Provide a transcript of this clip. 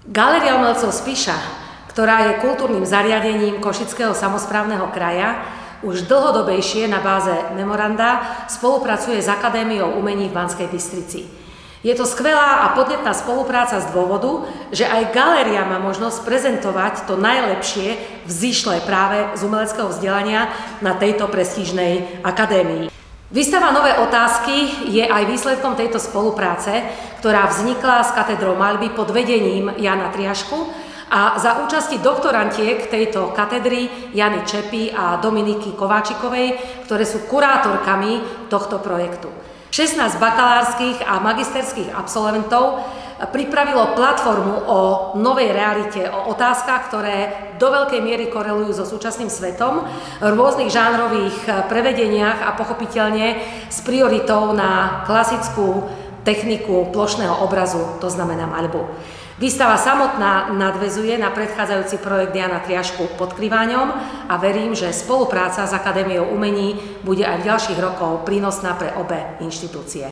Galéria umelcov Spiša, ktorá je kultúrnym zariadením Košického samosprávneho kraja, už dlhodobejšie na báze memoranda spolupracuje s Akadémiou umení v Banskej Bystrici. Je to skvelá a podnetná spolupráca z dôvodu, že aj galéria má možnosť prezentovať to najlepšie vzýšlé práve z umeleckého vzdelania na tejto prestížnej akadémii. Výstava Nové otázky je aj výsledkom tejto spolupráce, ktorá vznikla s katedrou maľby pod vedením Jana Triašku a za účasti doktorantiek tejto katedry Jany Čepy a Dominiky Kováčikovej, ktoré sú kurátorkami tohto projektu. 16 bakalárskych a magisterských absolventov pripravilo platformu o novej realite, o otázkach, ktoré do veľkej miery korelujú so súčasným svetom, v rôznych žánrových prevedeniach a pochopiteľne s prioritou na klasickú techniku plošného obrazu, to znamená maľbu. Výstava samotná nadväzuje na predchádzajúci projekt Jana Triašku pod Kriváňom a verím, že spolupráca s Akadémiou umení bude aj v ďalších rokoch prínosná pre obe inštitúcie.